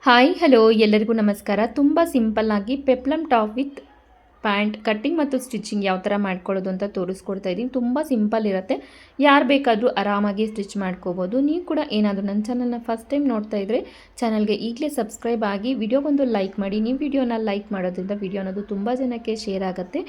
Hi hello ಎಲ್ಲರಿಗೂ ನಮಸ್ಕಾರ. ತುಂಬ ಸಿಂಪಲ್ಲಾಗಿ ಪೆಪ್ಲಮ್ ಟಾಪ್ ವಿತ್ ಪ್ಯಾಂಟ್ ಕಟ್ಟಿಂಗ್ ಮತ್ತು ಸ್ಟಿಚಿಂಗ್ ಯಾವ ಥರ ಮಾಡ್ಕೊಳ್ಳೋದು ಅಂತ ತೋರಿಸ್ಕೊಡ್ತಾ ಇದ್ದೀನಿ. ತುಂಬ ಸಿಂಪಲ್ ಇರುತ್ತೆ, ಯಾರು ಬೇಕಾದರೂ ಆರಾಮಾಗಿ ಸ್ಟಿಚ್ ಮಾಡ್ಕೋಬೋದು. ನೀವು ಕೂಡ ಏನಾದರೂ ನನ್ನ ಚಾನಲ್ನ ಫಸ್ಟ್ ಟೈಮ್ ನೋಡ್ತಾ ಇದ್ದರೆ ಚಾನಲ್ಗೆ ಈಗಲೇ ಸಬ್ಸ್ಕ್ರೈಬ್ ಆಗಿ ವಿಡಿಯೋಗೊಂದು ಲೈಕ್ ಮಾಡಿ. ನೀವು ವಿಡಿಯೋನ ಲೈಕ್ ಮಾಡೋದ್ರಿಂದ ವಿಡಿಯೋ ಅನ್ನೋದು ತುಂಬ ಜನಕ್ಕೆ ಶೇರ್ ಆಗುತ್ತೆ.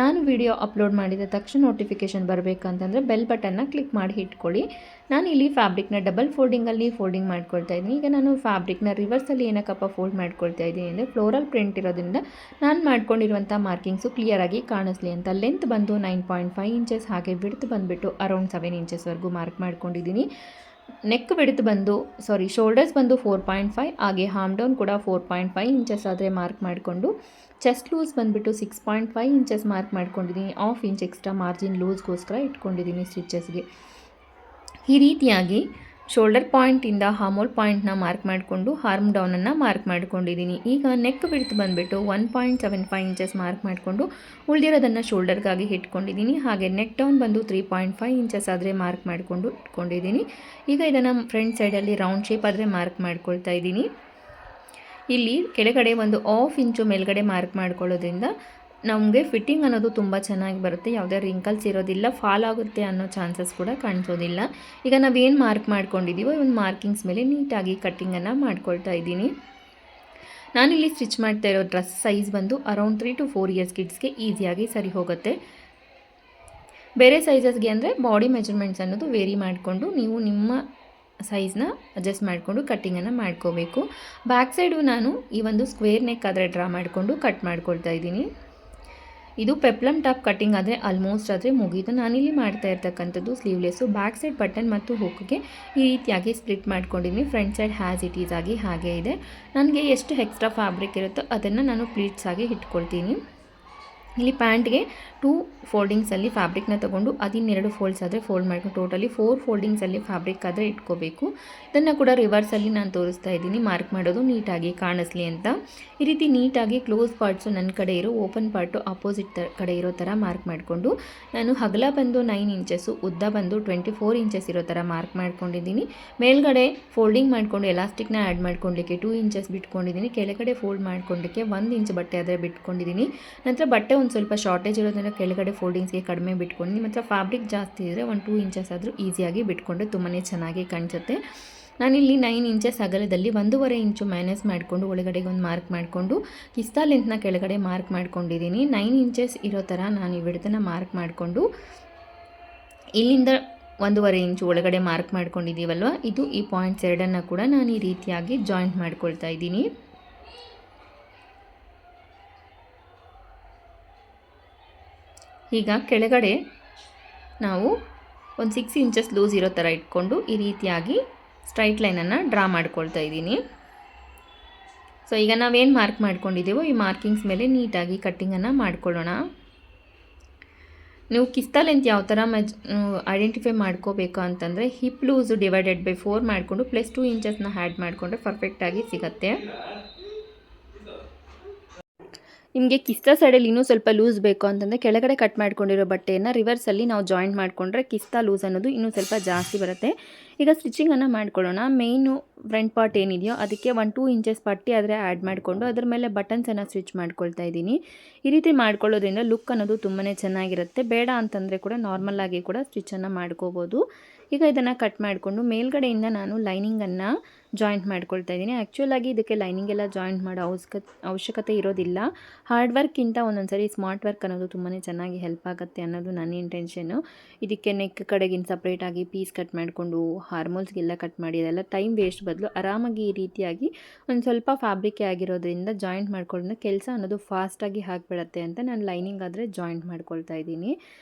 ನಾನು ವಿಡಿಯೋ ಅಪ್ಲೋಡ್ ಮಾಡಿದ ತಕ್ಷಣ ನೋಟಿಫಿಕೇಷನ್ ಬರಬೇಕಂತಂದರೆ ಬೆಲ್ ಬಟನ್ನ ಕ್ಲಿಕ್ ಮಾಡಿ ಇಟ್ಕೊಳ್ಳಿ. ನಾನು ಇಲ್ಲಿ ಫ್ಯಾಬ್ರಿಕ್ನ ಡಬಲ್ ಫೋಲ್ಡಿಂಗಲ್ಲಿ ಫೋಲ್ಡಿಂಗ್ ಮಾಡ್ಕೊಳ್ತಾ ಇದ್ದೀನಿ. ಈಗ ನಾನು ಫ್ಯಾಬ್ರಿಕ್ನ ರಿವರ್ಸಲ್ಲಿ ಏನಕ್ಕಪ್ಪ ಫೋಲ್ಡ್ ಮಾಡ್ಕೊಳ್ತಾ ಇದ್ದೀನಿ ಅಂದರೆ ಫ್ಲೋರಲ್ ಪ್ರಿಂಟ್ ಇರೋದ್ರಿಂದ ನಾನು ಮಾಡ್ಕೊಂಡಿರುವಂಥ ಮಾರ್ಕಿಂಗ್ಸು ಕ್ಲಿಯರಾಗಿ ಕಾಣಿಸ್ಲಿ ಅಂತ. ಲೆಂತ್ ಬಂದು 9.5 ಇಂಚಸ್, ಹಾಗೆ ವಿಡ್ತ್ ಬಂದುಬಿಟ್ಟು ಅರೌಂಡ್ 7 ಇಂಚಸ್ವರೆಗೂ ಮಾರ್ಕ್ ಮಾಡ್ಕೊಂಡಿದ್ದೀನಿ. ನೆಕ್ ವಿಡ್ತ್ ಬಂದು ಶೋಲ್ಡರ್ಸ್ ಬಂದು 4.5, ಹಾಗೆ ಹಾರ್ಮ್ ಡೌನ್ ಕೂಡ 4.5 ಇಂಚಸ್ ಆದರೆ ಮಾರ್ಕ್ ಮಾಡಿಕೊಂಡು, ಚೆಸ್ಟ್ ಲೂಸ್ ಬಂದುಬಿಟ್ಟು 6.5 ಇಂಚಸ್ ಮಾರ್ಕ್ ಮಾಡ್ಕೊಂಡಿದ್ದೀನಿ. 1/2 ಇಂಚ್ ಎಕ್ಸ್ಟ್ರಾ ಮಾರ್ಜಿನ್ ಲೂಸ್ಗೋಸ್ಕರ ಇಟ್ಕೊಂಡಿದ್ದೀನಿ ಸ್ಟಿಚಸ್ಗೆ. ಈ ರೀತಿಯಾಗಿ ಶೋಲ್ಡರ್ ಪಾಯಿಂಟಿಂದ ಹಾರ್ಮೋಲ್ ಪಾಯಿಂಟ್ನ ಮಾರ್ಕ್ ಮಾಡಿಕೊಂಡು ಹಾರ್ಮ್ ಡೌನನ್ನು ಮಾರ್ಕ್ ಮಾಡ್ಕೊಂಡಿದ್ದೀನಿ. ಈಗ ನೆಕ್ ವಿಡ್ತ್ ಬಂದುಬಿಟ್ಟು 1.75 ಇಂಚಸ್ ಮಾರ್ಕ್ ಮಾಡಿಕೊಂಡು ಉಳಿದಿರೋದನ್ನು ಶೋಲ್ಡರ್ಗಾಗಿ ಇಟ್ಕೊಂಡಿದ್ದೀನಿ. ಹಾಗೆ ನೆಕ್ ಡೌನ್ ಬಂದು 3.5 ಇಂಚಸ್ ಆದರೆ ಮಾರ್ಕ್ ಮಾಡಿಕೊಂಡು ಇಟ್ಕೊಂಡಿದ್ದೀನಿ. ಈಗ ಇದನ್ನು ಫ್ರಂಟ್ ಸೈಡಲ್ಲಿ ರೌಂಡ್ ಶೇಪ್ ಆದರೆ ಮಾರ್ಕ್ ಮಾಡ್ಕೊಳ್ತಾ ಇದ್ದೀನಿ. ಇಲ್ಲಿ ಕೆಳಗಡೆ ಒಂದು 1/2 ಇಂಚು ಮೇಲ್ಗಡೆ ಮಾರ್ಕ್ ಮಾಡ್ಕೊಳ್ಳೋದ್ರಿಂದ ನಮಗೆ ಫಿಟ್ಟಿಂಗ್ ಅನ್ನೋದು ತುಂಬ ಚೆನ್ನಾಗಿ ಬರುತ್ತೆ, ಯಾವುದೇ ರಿಂಕಲ್ಸ್ ಇರೋದಿಲ್ಲ, ಫಾಲ್ ಆಗುತ್ತೆ ಅನ್ನೋ ಚಾನ್ಸಸ್ ಕೂಡ ಕಾಣಿಸೋದಿಲ್ಲ. ಈಗ ನಾವೇನು ಮಾರ್ಕ್ ಮಾಡ್ಕೊಂಡಿದ್ದೀವೋ ಒಂದು ಮಾರ್ಕಿಂಗ್ಸ್ ಮೇಲೆ ನೀಟಾಗಿ ಕಟ್ಟಿಂಗನ್ನು ಮಾಡ್ಕೊಳ್ತಾ ಇದ್ದೀನಿ. ನಾನಿಲ್ಲಿ ಸ್ಟಿಚ್ ಮಾಡ್ತಾ ಇರೋ ಡ್ರೆಸ್ ಸೈಜ್ ಬಂದು ಅರೌಂಡ್ 3 to 4 ಇಯರ್ಸ್ ಕಿಡ್ಸ್ಗೆ ಈಸಿಯಾಗಿ ಸರಿ ಹೋಗುತ್ತೆ. ಬೇರೆ ಸೈಜಸ್ಗೆ ಅಂದರೆ ಬಾಡಿ ಮೆಜರ್ಮೆಂಟ್ಸ್ ಅನ್ನೋದು ವೇರಿ ಮಾಡಿಕೊಂಡು ನೀವು ನಿಮ್ಮ ಸೈಜ್ನ ಅಡ್ಜಸ್ಟ್ ಮಾಡಿಕೊಂಡು ಕಟ್ಟಿಂಗನ್ನು ಮಾಡ್ಕೋಬೇಕು. ಬ್ಯಾಕ್ ಸೈಡು ನಾನು ಈ ಒಂದು ಸ್ಕ್ವೇರ್ ನೆಕ್ ಆದರೆ ಡ್ರಾ ಮಾಡಿಕೊಂಡು ಕಟ್ ಮಾಡ್ಕೊಳ್ತಾ ಇದ್ದೀನಿ. ಇದು ಪೆಪ್ಲಮ್ ಟಾಪ್ ಕಟ್ಟಿಂಗ್ ಆದರೆ ಆಲ್ಮೋಸ್ಟ್ ಆದರೆ ಮುಗೀತು. ನಾನಿಲ್ಲಿ ಮಾಡ್ತಾ ಇರ್ತಕ್ಕಂಥದ್ದು ಸ್ಲೀವ್ಲೆಸ್ಸು. ಬ್ಯಾಕ್ ಸೈಡ್ ಬಟನ್ ಮತ್ತು ಹುಕ್ಗೆ ಈ ರೀತಿಯಾಗಿ ಸ್ಪ್ಲಿಟ್ ಮಾಡ್ಕೊಂಡಿದ್ದೀನಿ. Front side has it is ಆಗಿ ಹಾಗೆ ಇದೆ. ನನಗೆ ಎಷ್ಟು ಎಕ್ಸ್ಟ್ರಾ ಫ್ಯಾಬ್ರಿಕ್ ಇರುತ್ತೋ ಅದನ್ನು ನಾನು ಪ್ಲೀಟ್ಸ್ ಆಗಿ ಇಟ್ಕೊಳ್ತೀನಿ. ಇಲ್ಲಿ ಪ್ಯಾಂಟ್ಗೆ 2 ಫೋಲ್ಡಿಂಗ್ಸಲ್ಲಿ ಫ್ಯಾಬ್ರಿಕ್ನ ತೊಗೊಂಡು ಅದಿನ್ನೆರಡು ಫೋಲ್ಡ್ಸ್ ಆದರೆ ಫೋಲ್ಡ್ ಮಾಡ್ಕೊಂಡು ಟೋಟಲಿ 4 ಫೋಲ್ಡಿಂಗ್ಸಲ್ಲಿ ಫ್ಯಾಬ್ರಿಕ್ ಆದರೆ ಇಟ್ಕೋಬೇಕು. ಇದನ್ನು ಕೂಡ ರಿವರ್ಸಲ್ಲಿ ನಾನು ತೋರಿಸ್ತಾ ಇದ್ದೀನಿ, ಮಾರ್ಕ್ ಮಾಡೋದು ನೀಟಾಗಿ ಕಾಣಿಸ್ಲಿ ಅಂತ. ಈ ರೀತಿ ನೀಟಾಗಿ ಕ್ಲೋಸ್ ಪಾರ್ಟ್ಸು ನನ್ನ ಕಡೆ ಇರೋ, ಓಪನ್ ಪಾರ್ಟು ಆಪೋಸಿಟ್ ಕಡೆ ಇರೋ ಥರ ಮಾರ್ಕ್ ಮಾಡಿಕೊಂಡು, ನಾನು ಅಗಲ ಬಂದು 9 ಇಂಚಸ್ಸು, ಉದ್ದ ಬಂದು 24 ಇಂಚಸ್ ಇರೋ ಥರ ಮಾರ್ಕ್ ಮಾಡ್ಕೊಂಡಿದ್ದೀನಿ. ಮೇಲ್ಗಡೆ ಫೋಲ್ಡಿಂಗ್ ಮಾಡಿಕೊಂಡು ಎಲಾಸ್ಟಿಕ್ನ ಆ್ಯಡ್ ಮಾಡ್ಕೊಳ್ಲಿಕ್ಕೆ 2 ಇಂಚಸ್ ಬಿಟ್ಕೊಂಡಿದ್ದೀನಿ. ಕೆಳಗಡೆ ಫೋಲ್ಡ್ ಮಾಡ್ಕೊಳ್ಳಿಕ್ಕೆ 1 ಇಂಚ್ ಬಟ್ಟೆ ಆದರೆ ಬಿಟ್ಕೊಂಡಿದ್ದೀನಿ. ನಂತರ ಬಟ್ಟೆ ಒಂದು ಸ್ವಲ್ಪ ಶಾರ್ಟೇಜ್ ಇರೋದ್ರಿಂದ ಕೆಳಗಡೆ ಫೋಲ್ಡಿಂಗ್ಸ್ಗೆ ಕಡಿಮೆ ಬಿಟ್ಕೊಂಡು, ನಿಮ್ಮ ಹತ್ರ ಫ್ಯಾಬ್ರಿಕ್ ಜಾಸ್ತಿ ಇದ್ದರೆ 1-2 ಇಂಚಸ್ ಆದರೂ ಈಸಿಯಾಗಿ ಬಿಟ್ಕೊಂಡ್ರೆ ತುಂಬಾ ಚೆನ್ನಾಗಿ ಕಾಣಿಸುತ್ತೆ. ನಾನಿಲ್ಲಿ 9 ಇಂಚಸ್ ಅಗಲದಲ್ಲಿ 1.5 ಇಂಚು ಮೈನಸ್ ಮಾಡಿಕೊಂಡು ಒಳಗಡೆಗೆ ಒಂದು ಮಾರ್ಕ್ ಮಾಡಿಕೊಂಡು ಕಿಸ್ತಾ ಲೆಂತ್ನ ಕೆಳಗಡೆ ಮಾರ್ಕ್ ಮಾಡ್ಕೊಂಡಿದ್ದೀನಿ. 9 ಇಂಚಸ್ ಇರೋ ಥರ ನಾನು ಈ ವಿಡ್ತನ್ನು ಮಾರ್ಕ್ ಮಾಡಿಕೊಂಡು ಇಲ್ಲಿಂದ 1.5 ಇಂಚು ಒಳಗಡೆ ಮಾರ್ಕ್ ಮಾಡ್ಕೊಂಡಿದ್ದೀವಲ್ವ, ಇದು ಈ ಪಾಯಿಂಟ್ಸ್ ಎರಡನ್ನು ಕೂಡ ನಾನು ಈ ರೀತಿಯಾಗಿ ಜಾಯಿಂಟ್ ಮಾಡ್ಕೊಳ್ತಾ ಇದ್ದೀನಿ. ಈಗ ಕೆಳಗಡೆ ನಾವು ಒಂದು 6 ಇಂಚಸ್ ಲೂಸ್ ಇರೋ ಥರ ಇಟ್ಕೊಂಡು ಈ ರೀತಿಯಾಗಿ ಸ್ಟ್ರೈಟ್ ಲೈನನ್ನು ಡ್ರಾ ಮಾಡ್ಕೊಳ್ತಾ ಇದ್ದೀನಿ. ಸೊ ಈಗ ನಾವೇನು ಮಾರ್ಕ್ ಮಾಡ್ಕೊಂಡಿದ್ದೀವೋ ಈ ಮಾರ್ಕಿಂಗ್ಸ್ ಮೇಲೆ ನೀಟಾಗಿ ಕಟ್ಟಿಂಗನ್ನು ಮಾಡ್ಕೊಳ್ಳೋಣ. ನೀವು ಕಿಸ್ತಾ ಲೆಂತ್ ಯಾವ ಥರ ಐಡೆಂಟಿಫೈ ಮಾಡ್ಕೋಬೇಕು ಅಂತಂದರೆ ಹಿಪ್ ಲೂಸು ಡಿವೈಡೆಡ್ ಬೈ 4 ಮಾಡಿಕೊಂಡು ಪ್ಲಸ್ 2 ಇಂಚಸ್ನ ಆ್ಯಡ್ ಮಾಡಿಕೊಂಡ್ರೆ ಪರ್ಫೆಕ್ಟಾಗಿ ಸಿಗುತ್ತೆ. ನಿಮಗೆ ಕಿಸ್ತಾ ಸೈಡಲ್ಲಿ ಇನ್ನೂ ಸ್ವಲ್ಪ ಲೂಸ್ ಬೇಕು ಅಂತಂದರೆ ಕೆಳಗಡೆ ಕಟ್ ಮಾಡ್ಕೊಂಡಿರೋ ಬಟ್ಟೆಯನ್ನು ರಿವರ್ಸಲ್ಲಿ ನಾವು ಜಾಯಿಂಟ್ ಮಾಡಿಕೊಂಡ್ರೆ ಕಿಸ್ತಾ ಲೂಸ್ ಅನ್ನೋದು ಇನ್ನೂ ಸ್ವಲ್ಪ ಜಾಸ್ತಿ ಬರುತ್ತೆ. ಈಗ ಸ್ಟಿಚಿಂಗನ್ನು ಮಾಡ್ಕೊಳ್ಳೋಣ. ಮೇಯ್ನು ಫ್ರಂಟ್ ಪಾರ್ಟ್ ಏನಿದೆಯೋ ಅದಕ್ಕೆ 1-2 ಇಂಚಸ್ ಪಟ್ಟಿ ಆದರೆ ಆ್ಯಡ್ ಮಾಡಿಕೊಂಡು ಅದರ ಮೇಲೆ ಬಟನ್ಸನ್ನು ಸ್ಟಿಚ್ ಮಾಡ್ಕೊಳ್ತಾ ಇದ್ದೀನಿ. ಈ ರೀತಿ ಮಾಡ್ಕೊಳ್ಳೋದ್ರಿಂದ ಲುಕ್ ಅನ್ನೋದು ತುಂಬಾ ಚೆನ್ನಾಗಿರುತ್ತೆ. ಬೇಡ ಅಂತಂದರೆ ಕೂಡ ನಾರ್ಮಲಾಗಿ ಕೂಡ ಸ್ಟಿಚ್ಚನ್ನು ಮಾಡ್ಕೋಬೋದು. ಈಗ ಇದನ್ನು ಕಟ್ ಮಾಡಿಕೊಂಡು ಮೇಲ್ಗಡೆಯಿಂದ ನಾನು ಲೈನಿಂಗನ್ನು ಜಾಯಿಂಟ್ ಮಾಡ್ಕೊಳ್ತಾ ಇದ್ದೀನಿ. ಆ್ಯಕ್ಚುಲಾಗಿ ಇದಕ್ಕೆ ಲೈನಿಂಗ್ ಎಲ್ಲ ಜಾಯಿಂಟ್ ಮಾಡೋ ಅವಶ್ಯಕತೆ ಇರೋದಿಲ್ಲ. ಹಾರ್ಡ್ ವರ್ಕ್ಕಿಂತ ಒಂದೊಂದ್ಸರಿ ಸ್ಮಾರ್ಟ್ ವರ್ಕ್ ಅನ್ನೋದು ತುಂಬಾ ಚೆನ್ನಾಗಿ ಹೆಲ್ಪ್ ಆಗುತ್ತೆ ಅನ್ನೋದು ನನ್ನ ಇಂಟೆನ್ಷನ್ನು. ಇದಕ್ಕೆ ನೆಕ್ ಕಡೆಗಿನ ಸಪ್ರೇಟಾಗಿ ಪೀಸ್ ಕಟ್ ಮಾಡಿಕೊಂಡು ಹಾರ್ಮೋಲ್ಸ್ಗೆಲ್ಲ ಕಟ್ ಮಾಡಿ ಅದೆಲ್ಲ ಟೈಮ್ ವೇಸ್ಟ್ ಬದಲು ಆರಾಮಾಗಿ ಈ ರೀತಿಯಾಗಿ ಒಂದು ಸ್ವಲ್ಪ ಫ್ಯಾಬ್ರಿಕ್ ಆಗಿರೋದ್ರಿಂದ ಜಾಯಿಂಟ್ ಮಾಡ್ಕೊಳ್ಳೋದ್ರಿಂದ ಕೆಲಸ ಅನ್ನೋದು ಫಾಸ್ಟಾಗಿ ಆಗಿಬಿಡುತ್ತೆ ಅಂತ ನಾನು ಲೈನಿಂಗ್ ಆದರೆ ಜಾಯಿಂಟ್ ಮಾಡ್ಕೊಳ್ತಾ ಇದ್ದೀನಿ.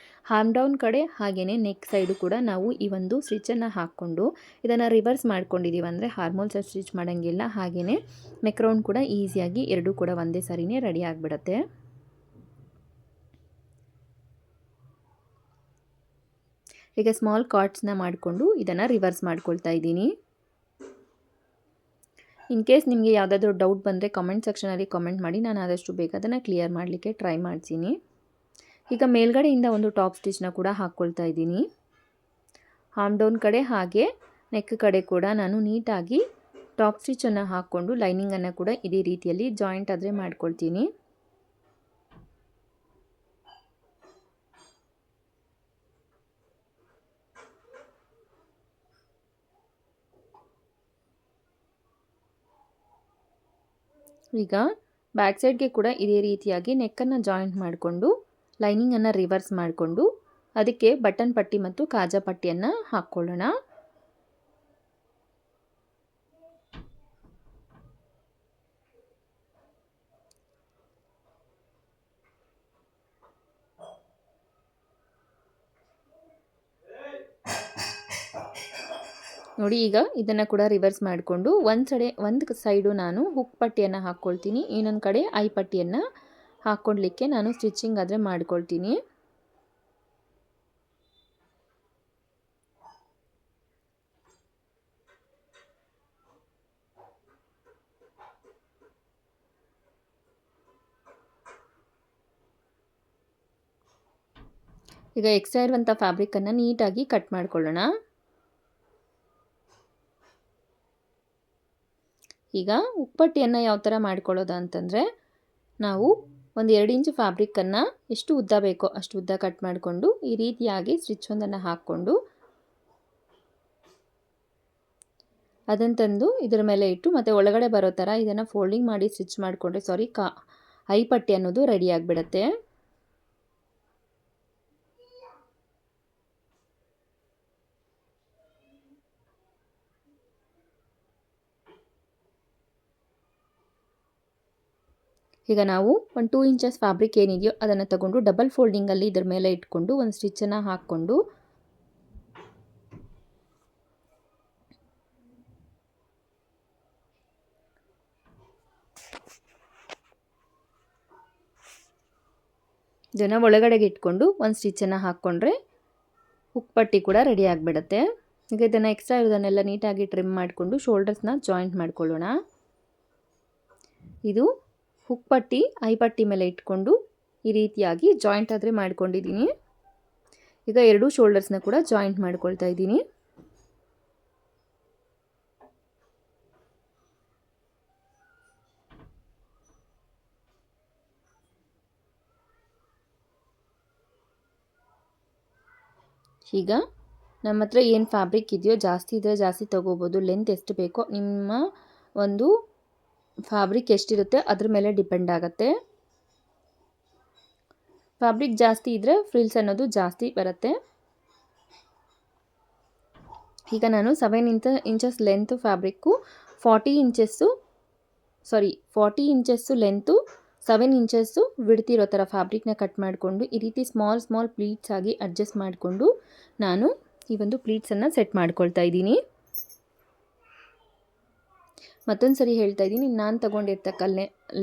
ಹಾರ್ಮ್ ಡೌನ್ ಕಡೆ ಹಾಗೆಯೇ ನೆಕ್ ಸೈಡು ಕೂಡ ನಾವು ಈ ಒಂದು ಸ್ಟಿಚ್ಚನ್ನು ಹಾಕ್ಕೊಂಡು ಇದನ್ನು ರಿವರ್ಸ್ ಮಾಡ್ಕೊಂಡಿದ್ದೀವಿ ಅಂದರೆ ಹಾರ್ಮೋಲ್ಸ್ ಸ್ಟಿಚ್ ಮಾಡೋಂಗಿಲ್ಲ. ಹಾಗೆಯೇ ನೆಕ್ ರೌಂಡ್ ಕೂಡ ಈಸಿಯಾಗಿ ಎರಡೂ ಕೂಡ ಒಂದೇ ಸಾರಿನೇ ರೆಡಿ ಆಗಿಬಿಡುತ್ತೆ. ಈಗ ಸ್ಮಾಲ್ ಕಾರ್ಟ್ಸ್ನ ಮಾಡಿಕೊಂಡು ಇದನ್ನು ರಿವರ್ಸ್ ಮಾಡ್ಕೊಳ್ತಾ ಇದ್ದೀನಿ. ಇನ್ ಕೇಸ್ ನಿಮಗೆ ಯಾವುದಾದ್ರೂ ಡೌಟ್ ಬಂದರೆ ಕಮೆಂಟ್ ಸೆಕ್ಷನಲ್ಲಿ ಕಮೆಂಟ್ ಮಾಡಿ, ನಾನು ಆದಷ್ಟು ಬೇಗ ಅದನ್ನು ಕ್ಲಿಯರ್ ಮಾಡಲಿಕ್ಕೆ ಟ್ರೈ ಮಾಡ್ತೀನಿ. ಈಗ ಮೇಲ್ಗಡೆಯಿಂದ ಒಂದು ಟಾಪ್ ಸ್ಟಿಚ್ನ ಕೂಡ ಹಾಕ್ಕೊಳ್ತಾ ಇದ್ದೀನಿ. ಹಾರ್ಮ್ ಡೌನ್ ಕಡೆ ಹಾಗೆ ನೆಕ್ ಕಡೆ ಕೂಡ ನಾನು ನೀಟಾಗಿ ಟಾಪ್ ಸ್ಟಿಚ್ಚನ್ನು ಹಾಕ್ಕೊಂಡು ಲೈನಿಂಗನ್ನು ಕೂಡ ಇದೇ ರೀತಿಯಲ್ಲಿ ಜಾಯಿಂಟ್ ಆದರೆ ಮಾಡ್ಕೊಳ್ತೀನಿ. ಈಗ ಬ್ಯಾಕ್ ಸೈಡ್ಗೆ ಕೂಡ ಇದೇ ರೀತಿಯಾಗಿ ನೆಕ್ಕನ್ನು ಜಾಯಿಂಟ್ ಮಾಡಿಕೊಂಡು ಲೈನಿಂಗನ್ನು ರಿವರ್ಸ್ ಮಾಡಿಕೊಂಡು ಅದಕ್ಕೆ ಬಟನ್ ಪಟ್ಟಿ ಮತ್ತು ಕಾಜಾ ಪಟ್ಟಿಯನ್ನು ಹಾಕ್ಕೊಳ್ಳೋಣ. ನೋಡಿ, ಈಗ ಇದನ್ನು ಕೂಡ ರಿವರ್ಸ್ ಮಾಡಿಕೊಂಡು ಒಂದು ಸೈಡು ನಾನು ಹುಕ್ ಪಟ್ಟಿಯನ್ನು ಹಾಕ್ಕೊಳ್ತೀನಿ, ಇನ್ನೊಂದು ಕಡೆ ಐ ಪಟ್ಟಿಯನ್ನು ಹಾಕ್ಕೊಳ್ಲಿಕ್ಕೆ ನಾನು ಸ್ಟಿಚಿಂಗ್ ಆದರೆ ಮಾಡ್ಕೊಳ್ತೀನಿ. ಈಗ ಎಕ್ಸ್ಟ್ರಾ ಇರುವಂಥ ಫ್ಯಾಬ್ರಿಕನ್ನು ನೀಟಾಗಿ ಕಟ್ ಮಾಡ್ಕೊಳ್ಳೋಣ. ಈಗ ಉಪ್ಪಟ್ಟಿಯನ್ನು ಯಾವ ಥರ ಮಾಡ್ಕೊಳ್ಳೋದು ಅಂತಂದರೆ, ನಾವು ಒಂದು 2 ಇಂಚು ಫ್ಯಾಬ್ರಿಕನ್ನು ಎಷ್ಟು ಉದ್ದ ಬೇಕೋ ಅಷ್ಟು ಉದ್ದ ಕಟ್ ಮಾಡಿಕೊಂಡು ಈ ರೀತಿಯಾಗಿ ಸ್ಟಿಚ್ ಒಂದನ್ನು ಹಾಕ್ಕೊಂಡು ಅದನ್ನು ತಂದು ಇದರ ಮೇಲೆ ಇಟ್ಟು ಮತ್ತು ಒಳಗಡೆ ಬರೋ ಥರ ಇದನ್ನು ಫೋಲ್ಡಿಂಗ್ ಮಾಡಿ ಸ್ಟಿಚ್ ಮಾಡಿಕೊಂಡ್ರೆ ಐ ಪಟ್ಟಿ ಅನ್ನೋದು ರೆಡಿ ಆಗಿಬಿಡುತ್ತೆ. ಈಗ ನಾವು ಒಂದು 2 ಇಂಚಸ್ ಫ್ಯಾಬ್ರಿಕ್ ಏನಿದೆಯೋ ಅದನ್ನು ತಗೊಂಡು ಡಬಲ್ ಫೋಲ್ಡಿಂಗಲ್ಲಿ ಇದರ ಮೇಲೆ ಇಟ್ಕೊಂಡು ಒಂದು ಸ್ಟಿಚ್ಚನ್ನು ಹಾಕ್ಕೊಂಡು ಇದನ್ನು ಒಳಗಡೆಗೆ ಇಟ್ಕೊಂಡು ಒಂದು ಸ್ಟಿಚ್ಚನ್ನು ಹಾಕ್ಕೊಂಡ್ರೆ ಹುಕ್ ಪಟ್ಟಿ ಕೂಡ ರೆಡಿ ಆಗಿಬಿಡುತ್ತೆ. ಈಗ ಇದನ್ನು ಎಕ್ಸ್ಟ್ರಾ ಇರೋದನ್ನೆಲ್ಲ ನೀಟಾಗಿ ಟ್ರಿಮ್ ಮಾಡಿಕೊಂಡು ಶೋಲ್ಡರ್ಸ್ನ ಜಾಯಿಂಟ್ ಮಾಡ್ಕೊಳ್ಳೋಣ. ಇದು ಹುಕ್ ಪಟ್ಟಿ ಐ ಪಟ್ಟಿ ಮೇಲೆ ಇಟ್ಕೊಂಡು ಈ ರೀತಿಯಾಗಿ ಜಾಯಿಂಟ್ ಆದರೆ ಮಾಡ್ಕೊಂಡಿದ್ದೀನಿ. ಈಗ 2 ಶೋಲ್ಡರ್ಸ್ನ ಕೂಡ ಜಾಯಿಂಟ್ ಮಾಡ್ಕೊಳ್ತಾ ಇದ್ದೀನಿ. ಈಗ ನಮ್ಮ ಹತ್ರ ಏನು ಫ್ಯಾಬ್ರಿಕ್ ಇದೆಯೋ ಜಾಸ್ತಿ ಇದ್ದರೆ ಜಾಸ್ತಿ ತೊಗೋಬೋದು. ಲೆಂತ್ ಎಷ್ಟು ಬೇಕೋ ನಿಮ್ಮ ಒಂದು ಫ್ಯಾಬ್ರಿಕ್ ಎಷ್ಟಿರುತ್ತೆ ಅದ್ರ ಮೇಲೆ ಡಿಪೆಂಡ್ ಆಗುತ್ತೆ. ಫ್ಯಾಬ್ರಿಕ್ ಜಾಸ್ತಿ ಇದ್ದರೆ ಫ್ರಿಲ್ಸ್ ಅನ್ನೋದು ಜಾಸ್ತಿ ಬರುತ್ತೆ. ಈಗ ನಾನು 7 inches length fabric 40 inches length 7 inches ಬಿಡ್ತಿರೋ ಥರ ಫ್ಯಾಬ್ರಿಕ್ನ ಕಟ್ ಮಾಡಿಕೊಂಡು ಈ ರೀತಿ ಸ್ಮಾಲ್ ಪ್ಲೀಟ್ಸ್ ಆಗಿ ಅಡ್ಜಸ್ಟ್ ಮಾಡಿಕೊಂಡು ನಾನು ಈ ಒಂದು ಪ್ಲೀಟ್ಸನ್ನು ಸೆಟ್ ಮಾಡ್ಕೊಳ್ತಾ ಇದ್ದೀನಿ. ಮತ್ತೊಂದು ಸರಿ ಹೇಳ್ತಾ ಇದ್ದೀನಿ, ನಾನು ತೊಗೊಂಡಿರ್ತಕ್ಕ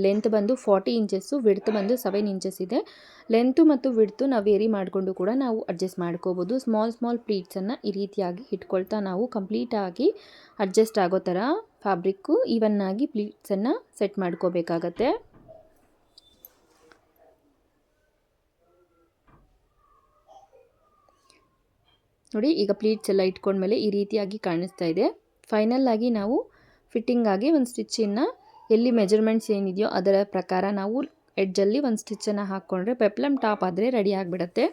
ಲೆಂತ್ ಬಂದು 40 ಇಂಚಸ್ಸು, ವಿಡ್ತ್ ಬಂದು 7 ಇಂಚಸ್ ಇದೆ. ಲೆಂತು ಮತ್ತು ವಿಡ್ತು ನಾವು ವೇರಿ ಮಾಡಿಕೊಂಡು ಕೂಡ ನಾವು ಅಡ್ಜಸ್ಟ್ ಮಾಡ್ಕೋಬೋದು. ಸ್ಮಾಲ್ ಪ್ಲೀಟ್ಸನ್ನು ಈ ರೀತಿಯಾಗಿ ಇಟ್ಕೊಳ್ತಾ ನಾವು ಕಂಪ್ಲೀಟಾಗಿ ಅಡ್ಜಸ್ಟ್ ಆಗೋ ಥರ ಫ್ಯಾಬ್ರಿಕ್ಕು ಈವನ್ನಾಗಿ ಪ್ಲೀಟ್ಸನ್ನು ಸೆಟ್ ಮಾಡ್ಕೋಬೇಕಾಗತ್ತೆ. ನೋಡಿ, ಈಗ ಪ್ಲೀಟ್ಸ್ ಎಲ್ಲ ಇಟ್ಕೊಂಡ್ಮೇಲೆ ಈ ರೀತಿಯಾಗಿ ಕಾಣಿಸ್ತಾ ಇದೆ. ಫೈನಲ್ ಆಗಿ ನಾವು ಫಿಟ್ಟಿಂಗ್ ಆಗಿ ಒಂದು ಸ್ಟಿಚ್ಚನ್ನು ಎಲ್ಲಿ ಮೆಜರ್ಮೆಂಟ್ಸ್ ಏನಿದೆಯೋ ಅದರ ಪ್ರಕಾರ ನಾವು ಎಡ್ಜಲ್ಲಿ ಒಂದು ಸ್ಟಿಚ್ಚನ್ನು ಹಾಕ್ಕೊಂಡ್ರೆ ಪೆಪ್ಲಮ್ ಟಾಪ್ ಆದರೆ ರೆಡಿ ಆಗಿಬಿಡುತ್ತೆ.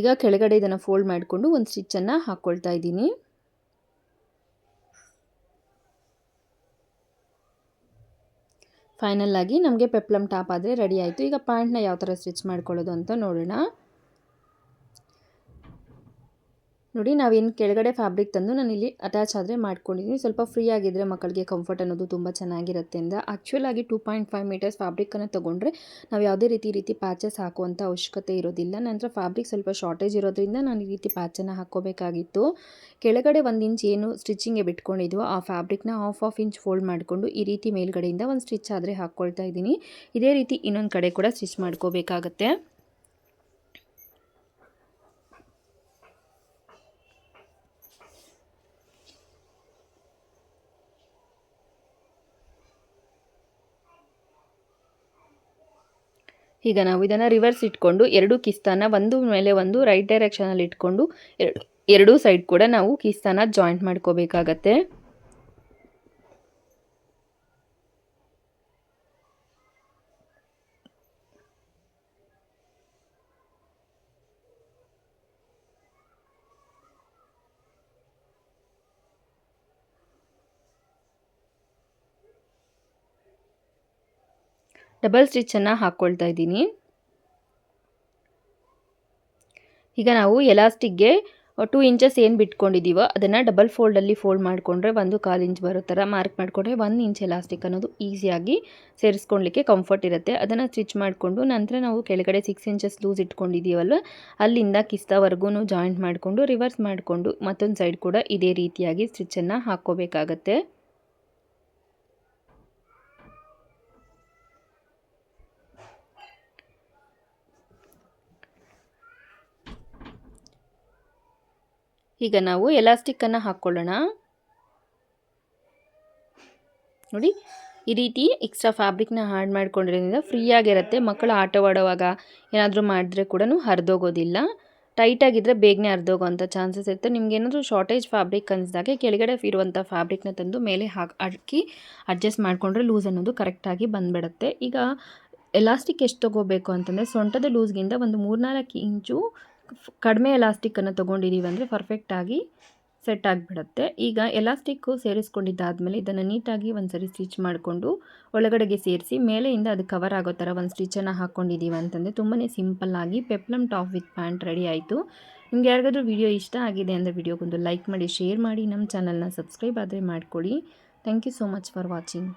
ಈಗ ಕೆಳಗಡೆ ಇದನ್ನು ಫೋಲ್ಡ್ ಮಾಡಿಕೊಂಡು ಒಂದು ಸ್ಟಿಚ್ಚನ್ನು ಹಾಕ್ಕೊಳ್ತಾ ಇದ್ದೀನಿ. ಫೈನಲ್ ಆಗಿ ನಮಗೆ ಪೆಪ್ಲಮ್ ಟಾಪ್ ಆದರೆ ರೆಡಿ ಆಯಿತು. ಈಗ ಪ್ಯಾಂಟ್ನ ಯಾವ ಥರ ಸ್ಟಿಚ್ ಮಾಡ್ಕೊಳ್ಳೋದು ಅಂತ ನೋಡೋಣ. ನೋಡಿ, ನಾವೇನು ಕೆಳಗಡೆ ಫ್ಯಾಬ್ರಿಕ್ ತಂದು ನಾನಿಲ್ಲಿ ಅಟ್ಯಾಚ್ ಆದರೆ ಮಾಡ್ಕೊಂಡಿದ್ದೀನಿ. ಸ್ವಲ್ಪ ಫ್ರೀ ಆಗಿದ್ದರೆ ಮಕ್ಕಳಿಗೆ ಕಂಫರ್ಟ್ ಅನ್ನೋದು ತುಂಬ ಚೆನ್ನಾಗಿರುತ್ತೆ ಅಂತ. ಆ್ಯಕ್ಚುಲಾಗಿ 2.5 ಮೀಟರ್ಸ್ ಫ್ಯಾಬ್ರಿಕನ್ನು ತೊಗೊಂಡ್ರೆ ನಾವು ಯಾವುದೇ ರೀತಿ ಪ್ಯಾಚಸ್ ಹಾಕುವಂಥ ಅವಶ್ಯಕತೆ ಇರೋದಿಲ್ಲ. ನಂತರ ಫ್ಯಾಬ್ರಿಕ್ ಸ್ವಲ್ಪ ಶಾರ್ಟೇಜ್ ಇರೋದ್ರಿಂದ ನಾನು ಈ ರೀತಿ ಪ್ಯಾಚನ್ನು ಹಾಕ್ಕೋಬೇಕಾಗಿತ್ತು. ಕೆಳಗಡೆ 1 ಇಂಚ್ ಏನು ಸ್ಟಿಚಿಂಗ್ಗೆ ಬಿಟ್ಕೊಂಡಿದ್ವೋ ಆ ಫ್ಯಾಬ್ರಿಕ್ನ ಹಾಫ್ ಇಂಚ್ ಫೋಲ್ಡ್ ಮಾಡಿಕೊಂಡು ಈ ರೀತಿ ಮೇಲ್ಗಡೆಯಿಂದ ಒಂದು ಸ್ಟಿಚ್ ಆದರೆ ಹಾಕ್ಕೊಳ್ತಾ ಇದ್ದೀನಿ. ಇದೇ ರೀತಿ ಇನ್ನೊಂದು ಕಡೆ ಕೂಡ ಸ್ಟಿಚ್ ಮಾಡ್ಕೋಬೇಕಾಗತ್ತೆ. ಈಗ ನಾವು ಇದನ್ನು ರಿವರ್ಸ್ ಇಟ್ಕೊಂಡು ಎರಡು ಕಿಸ್ತಾನ ಒಂದು ಮೇಲೆ ಒಂದು ರೈಟ್ ಡೈರೆಕ್ಷನಲ್ಲಿ ಇಟ್ಕೊಂಡು ಎರಡೂ ಸೈಡ್ ಕೂಡ ನಾವು ಕಿಸ್ತಾನ ಜಾಯಿಂಟ್ ಮಾಡ್ಕೋಬೇಕಾಗತ್ತೆ. ಡಬಲ್ ಸ್ಟಿಚ್ಚನ್ನು ಹಾಕ್ಕೊಳ್ತಾ ಇದ್ದೀನಿ. ಈಗ ನಾವು ಎಲಾಸ್ಟಿಕ್ಗೆ 2 ಇಂಚಸ್ ಏನು ಬಿಟ್ಕೊಂಡಿದ್ದೀವೋ ಅದನ್ನು ಡಬಲ್ ಫೋಲ್ಡಲ್ಲಿ ಫೋಲ್ಡ್ ಮಾಡಿಕೊಂಡ್ರೆ 1/4 ಇಂಚ್ ಬರೋ ಥರ ಮಾರ್ಕ್ ಮಾಡಿಕೊಂಡ್ರೆ 1 ಇಂಚ್ ಎಲಾಸ್ಟಿಕ್ ಅನ್ನೋದು ಈಸಿಯಾಗಿ ಸೇರಿಸ್ಕೊಳ್ಲಿಕ್ಕೆ ಕಂಫರ್ಟ್ ಇರುತ್ತೆ. ಅದನ್ನು ಸ್ಟಿಚ್ ಮಾಡಿಕೊಂಡು ನಂತರ ನಾವು ಕೆಳಗಡೆ 6 ಇಂಚಸ್ ಲೂಸ್ ಇಟ್ಕೊಂಡಿದ್ದೀವಲ್ವ ಅಲ್ಲಿಂದ ಕಿಸ್ತಾವರೆಗೂ ಜಾಯಿಂಟ್ ಮಾಡಿಕೊಂಡು ರಿವರ್ಸ್ ಮಾಡಿಕೊಂಡು ಮತ್ತೊಂದು ಸೈಡ್ ಕೂಡ ಇದೇ ರೀತಿಯಾಗಿ ಸ್ಟಿಚ್ಚನ್ನು ಹಾಕ್ಕೋಬೇಕಾಗತ್ತೆ. ಈಗ ನಾವು ಎಲಾಸ್ಟಿಕ್ಕನ್ನು ಹಾಕ್ಕೊಳ್ಳೋಣ. ನೋಡಿ ಈ ರೀತಿ ಎಕ್ಸ್ಟ್ರಾ ಫ್ಯಾಬ್ರಿಕ್ನ ಆ್ಯಡ್ ಮಾಡ್ಕೊಂಡಿರೋದ್ರಿಂದ ಫ್ರೀಯಾಗಿರುತ್ತೆ. ಮಕ್ಕಳು ಆಟವಾಡುವಾಗ ಏನಾದರೂ ಮಾಡಿದ್ರೆ ಕೂಡ ಹರಿದೋಗೋದಿಲ್ಲ. ಟೈಟಾಗಿದ್ದರೆ ಬೇಗನೆ ಹರಿದೋಗೋವಂಥ ಚಾನ್ಸಸ್ ಇರುತ್ತೆ. ನಿಮ್ಗೇನಾದರೂ ಶಾರ್ಟೇಜ್ ಫ್ಯಾಬ್ರಿಕ್ ಅನಿಸಿದಾಗೆ ಕೆಳಗಡೆ ಇರುವಂಥ ಫ್ಯಾಬ್ರಿಕ್ನ ತಂದು ಮೇಲೆ ಹಾಕಿ ಅಡ್ಜಸ್ಟ್ ಮಾಡಿಕೊಂಡ್ರೆ ಲೂಸ್ ಅನ್ನೋದು ಕರೆಕ್ಟಾಗಿ ಬಂದುಬಿಡುತ್ತೆ. ಈಗ ಎಲಾಸ್ಟಿಕ್ ಎಷ್ಟು ತೊಗೋಬೇಕು ಅಂತಂದರೆ ಸೊಂಟದ ಲೂಸ್ಗಿಂತ ಒಂದು 3-4 ಇಂಚು ಕಡಿಮೆ ಎಲಾಸ್ಟಿಕ್ಕನ್ನು ತೊಗೊಂಡಿದ್ದೀವಿ ಅಂದರೆ ಪರ್ಫೆಕ್ಟಾಗಿ ಸೆಟ್ ಆಗಿಬಿಡುತ್ತೆ. ಈಗ ಎಲಾಸ್ಟಿಕ್ಕು ಸೇರಿಸ್ಕೊಂಡಿದ್ದಾದಮೇಲೆ ಇದನ್ನು ನೀಟಾಗಿ ಒಂದು ಸರಿ ಸ್ಟಿಚ್ ಮಾಡಿಕೊಂಡು ಒಳಗಡೆಗೆ ಸೇರಿಸಿ ಮೇಲೆಯಿಂದ ಅದು ಕವರ್ ಆಗೋ ಥರ ಒಂದು ಸ್ಟಿಚ್ಚನ್ನು ಹಾಕ್ಕೊಂಡಿದ್ದೀವಿ ಅಂತಂದರೆ ತುಂಬಾ ಸಿಂಪಲ್ಲಾಗಿ ಪೆಪ್ಲಮ್ ಟಾಪ್ ವಿತ್ ಪ್ಯಾಂಟ್ ರೆಡಿ ಆಯಿತು. ನಿಮ್ಗೆ ಯಾರಿಗಾದ್ರೂ ವಿಡಿಯೋ ಇಷ್ಟ ಆಗಿದೆ ಅಂದರೆ ವಿಡಿಯೋಗೊಂದು ಲೈಕ್ ಮಾಡಿ, ಶೇರ್ ಮಾಡಿ, ನಮ್ಮ ಚಾನಲ್ನ ಸಬ್ಸ್ಕ್ರೈಬ್ ಆದರೆ ಮಾಡ್ಕೊಳ್ಳಿ. Thank you so much for watching.